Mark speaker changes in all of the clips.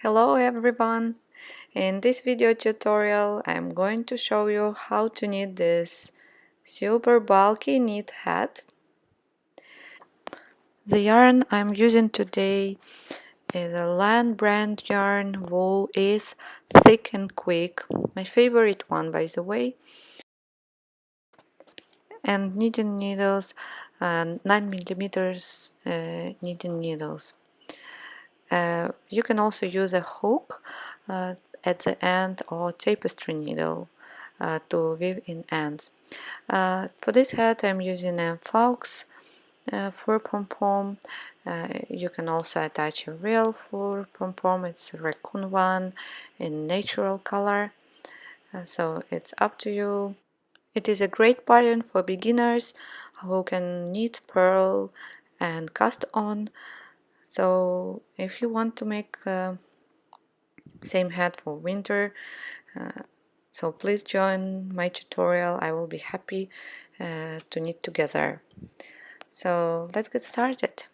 Speaker 1: Hello everyone! In this video tutorial I'm going to show you how to knit this super bulky knit hat. The yarn I'm using today is a Land brand yarn. Wool is thick and quick, my favorite one by the way, and knitting needles, 9mm knitting needles. You can also use a hook at the end or tapestry needle to weave in ends. For this hat I'm using a fox fur pom-pom. You can also attach a real fur pom-pom, it's a raccoon one in natural color, so it's up to you. It is a great pattern for beginners who can knit, purl and cast on. So if you want to make same hat for winter, so please join my tutorial. I will be happy to knit together. So let's get started.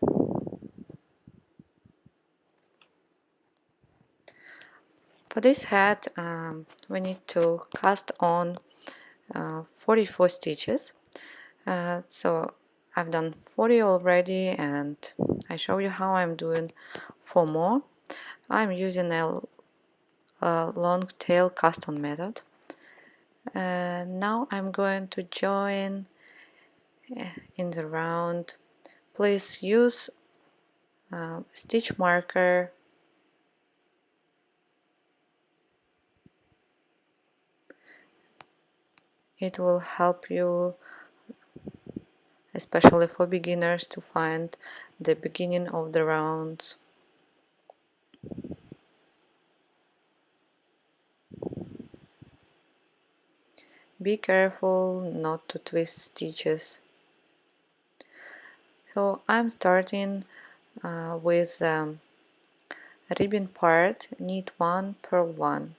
Speaker 1: For this hat we need to cast on 44 stitches. So I've done 40 already and I show you how I'm doing 4 more. I'm using a long tail cast on method. Now I'm going to join in the round. Please use stitch marker. It will help you, especially for beginners, to find the beginning of the rounds. Be careful not to twist stitches. So I'm starting with ribbon part, knit 1, purl 1,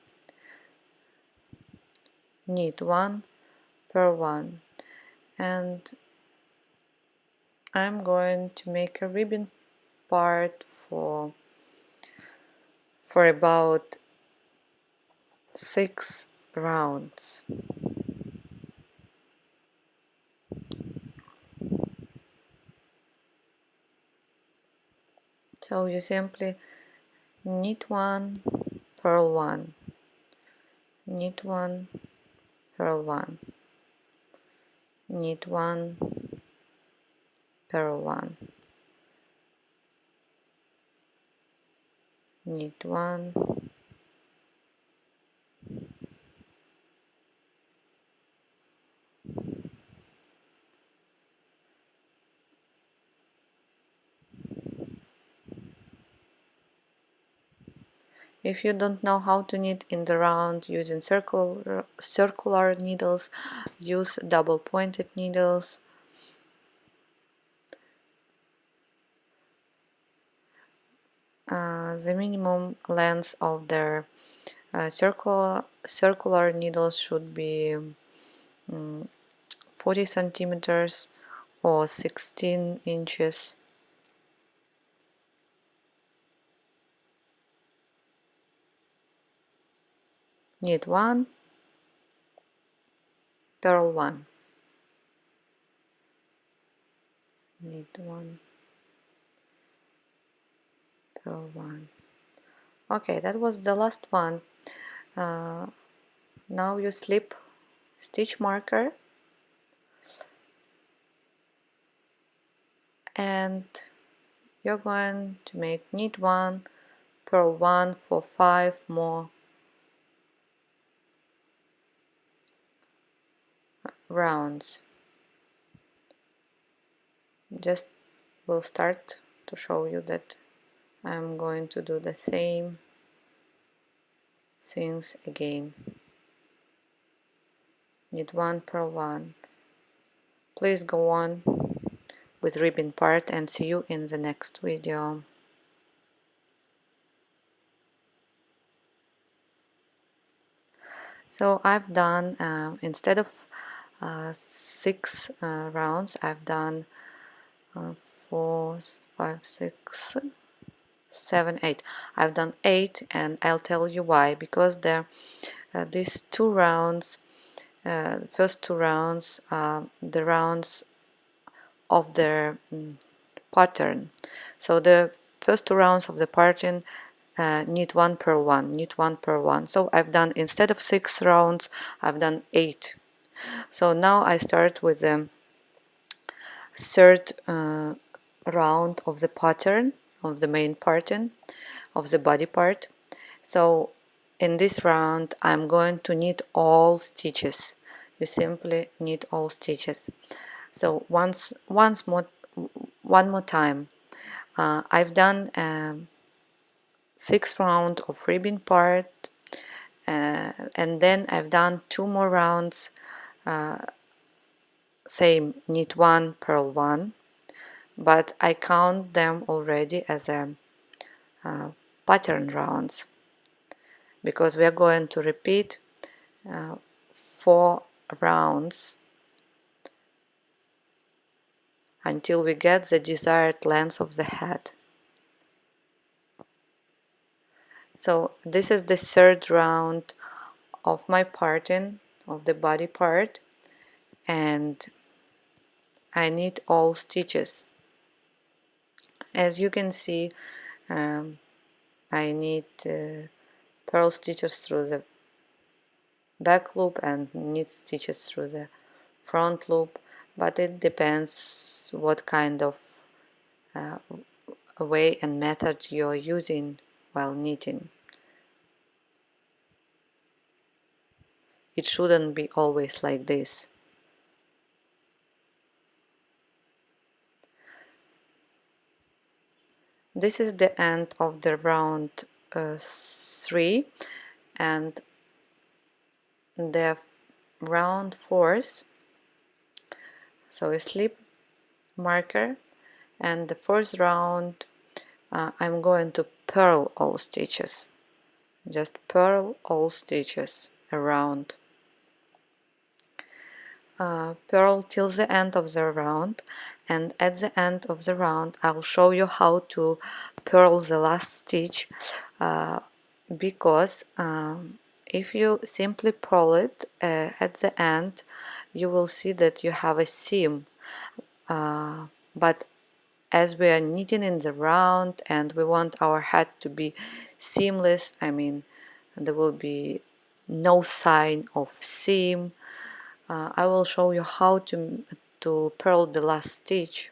Speaker 1: knit 1, purl 1, and I'm going to make a ribbon part for about 6 rounds. So you simply knit 1, purl 1, knit 1, purl 1, knit 1, purl 1, knit 1, if you don't know how to knit in the round using circular needles, use double pointed needles. The minimum length of their circular needles should be 40 centimeters or 16 inches. Knit 1, purl 1, knit 1, purl 1. Okay, that was the last one. Now you slip stitch marker and you're going to make knit 1, purl 1 for 5 more rounds. Just will start to show you that I'm going to do the same things again. Knit 1, purl 1. Please go on with ribbon part and see you in the next video. So I've done, instead of 6 rounds, I've done 4, 5, 6, 7, 8. I've done 8, and I'll tell you why. Because these two rounds, the first two rounds, the rounds of the pattern. So the first two rounds of the pattern knit 1 purl 1, knit 1 purl 1. So I've done, instead of 6 rounds, I've done 8. So now I start with the third round of the pattern, of the main pattern, of the body part. So in this round I'm going to knit all stitches. You simply knit all stitches. So one more time. I've done 6 rounds of ribbon part, and then I've done 2 more rounds, same, knit 1 purl 1, but I count them already as a pattern rounds, because we are going to repeat 4 rounds until we get the desired length of the head. So this is the third round of my parting of the body part, and I knit all stitches. As you can see, I knit purl stitches through the back loop and knit stitches through the front loop, but it depends what kind of way and method you're using while knitting. It shouldn't be always like this. This is the end of the round 3, and the round 4th, so a slip marker, and the first round I'm going to purl all stitches, just purl all stitches around. Purl till the end of the round, and at the end of the round I'll show you how to purl the last stitch, because if you simply purl it at the end, you will see that you have a seam, but as we are knitting in the round and we want our hat to be seamless, I mean there will be no sign of seam, I will show you how to purl the last stitch.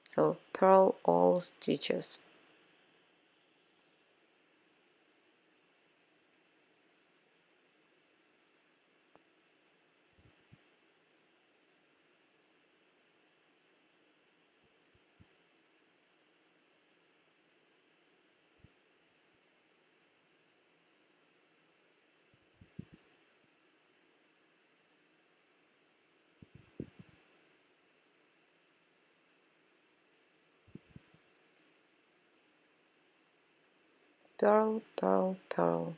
Speaker 1: So purl all stitches. Purl, purl, purl.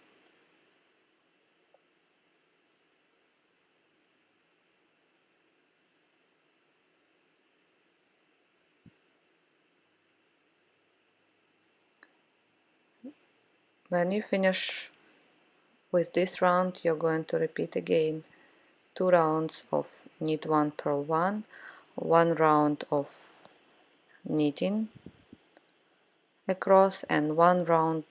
Speaker 1: When you finish with this round, you're going to repeat again 2 rounds of knit 1 purl 1, 1 round of knitting across, and 1 round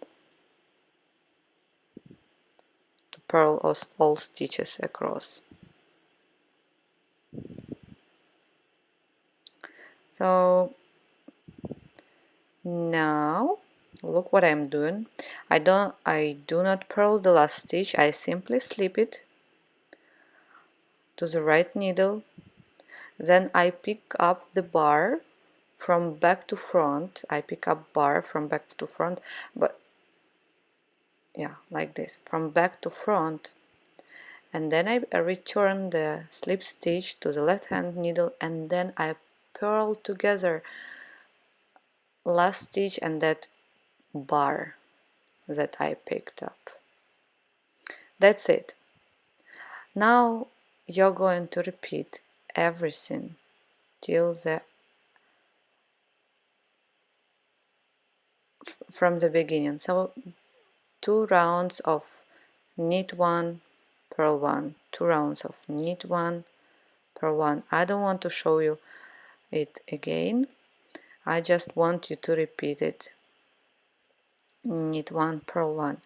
Speaker 1: to purl all stitches across. So now look what I'm doing. I do not purl the last stitch, I simply slip it to the right needle, then I pick up the bar from back to front. I pick up bar from back to front, but yeah, like this, from back to front, and then I return the slip stitch to the left hand needle, and then I purl together last stitch and that bar that I picked up. That's it. Now you're going to repeat everything till the from the beginning. So 2 rounds of knit 1, purl 1, 2 rounds of knit 1, purl 1. I don't want to show you it again. I just want you to repeat it. Knit 1, purl 1.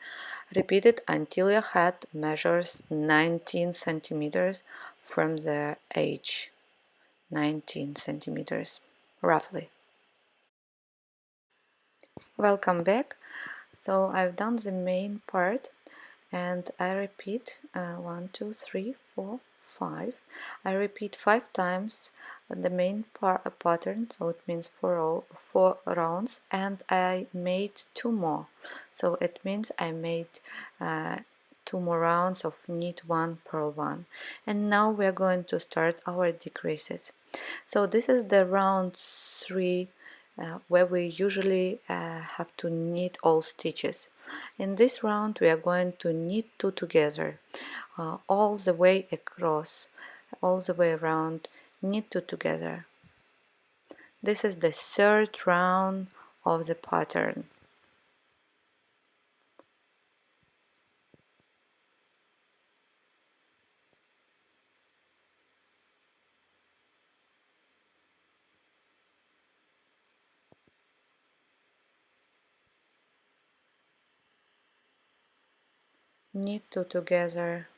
Speaker 1: Repeat it until your head measures 19 centimeters from the edge. 19 centimeters, roughly. Welcome back. So I've done the main part and I repeat 1, 2, 3, 4, 5. I repeat 5 times the main pattern, so it means four rounds, and I made 2 more, so it means I made 2 more rounds of knit 1, purl 1, and now we are going to start our decreases. So this is the round 3 where we usually have to knit all stitches. In this round we are going to knit 2 together all the way across, all the way around, knit 2 together. This is the 3rd round of the pattern. Knit 2 together.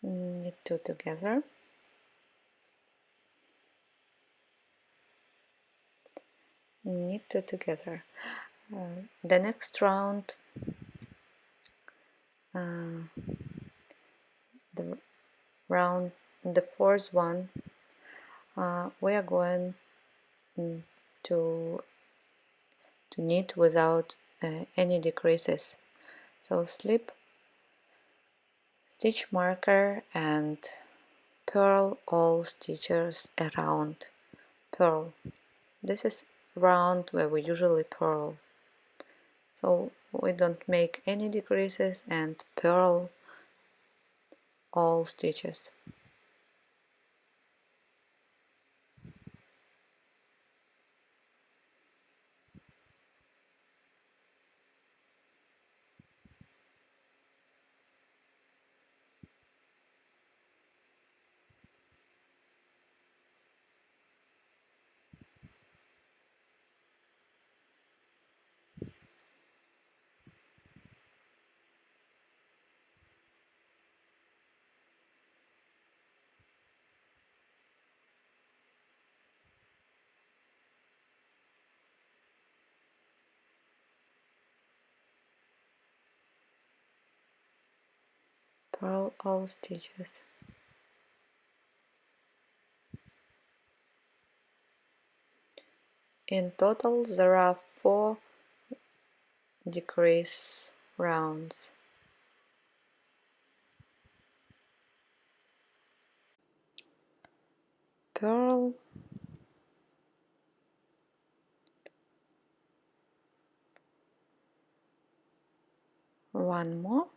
Speaker 1: Knit 2 together. Knit 2 together. The next round, the round, the 4th one, we are going to knit without any decreases. So slip, stitch marker, and purl all stitches around. Purl. This is round where we usually purl. So we don't make any decreases and purl all stitches. Purl all stitches. In total there are 4 decrease rounds. Purl, one more,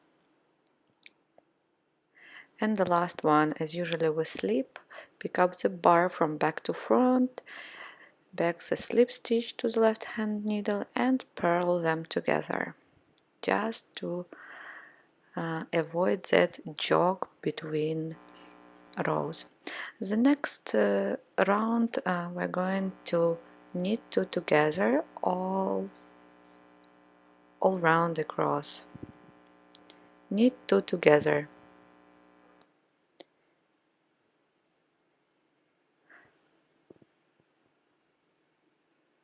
Speaker 1: and the last one, as usually we slip, pick up the bar from back to front, back the slip stitch to the left hand needle and purl them together, just to avoid that jog between rows. The next round we're going to knit 2 together all round across. Knit two together.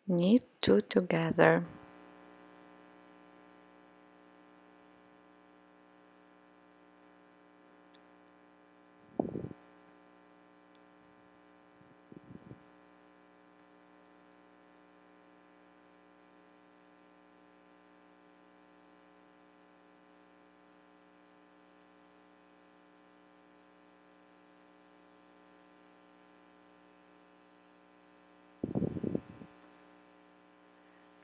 Speaker 1: Knit two together.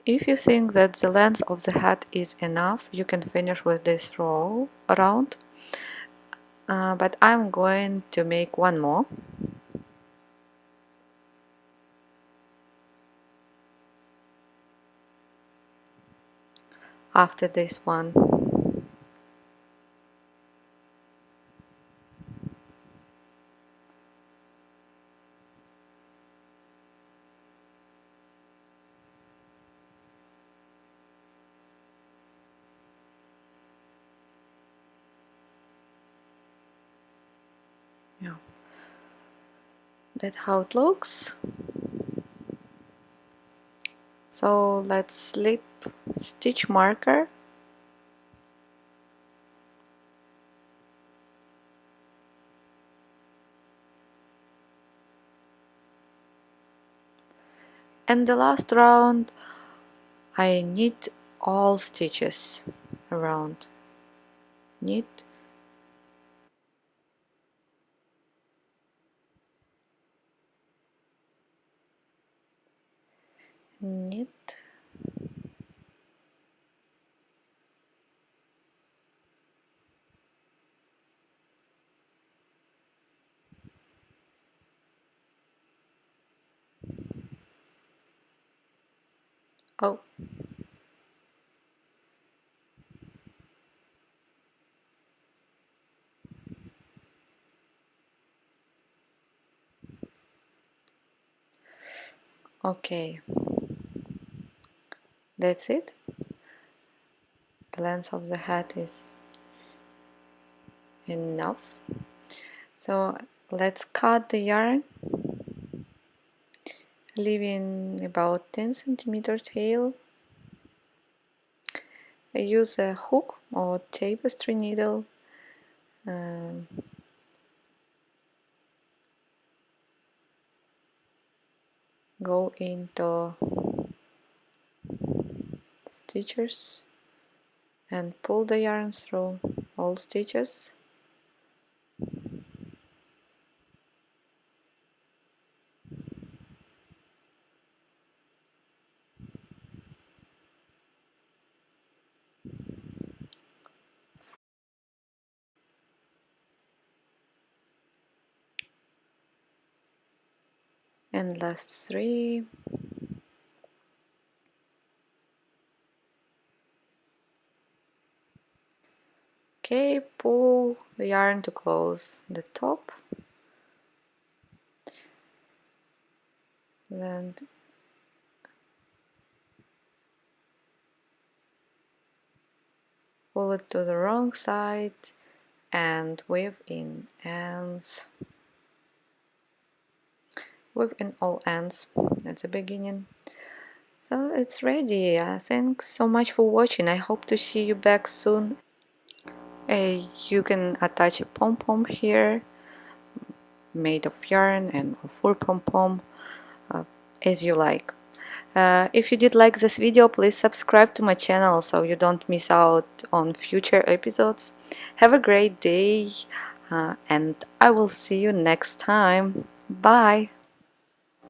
Speaker 1: If you think that the length of the hat is enough, you can finish with this row around. But I'm going to make one more. After this one. Yeah. That's how it looks. So let's slip stitch marker. And the last round I knit all stitches around. Knit, knit, oh, okay, that's it. The length of the hat is enough. So let's cut the yarn, leaving about 10 centimeter tail. I use a hook or tapestry needle. Um, go into stitches and pull the yarn through all stitches. And last three. Okay, pull the yarn to close the top, then pull it to the wrong side and weave in ends. Weave in all ends at the beginning. So it's ready. Thanks so much for watching. I hope to see you back soon. You can attach a pom-pom here made of yarn and of fur pom-pom as you like. If you did like this video, please subscribe to my channel so you don't miss out on future episodes. Have a great day and I will see you next time. Bye!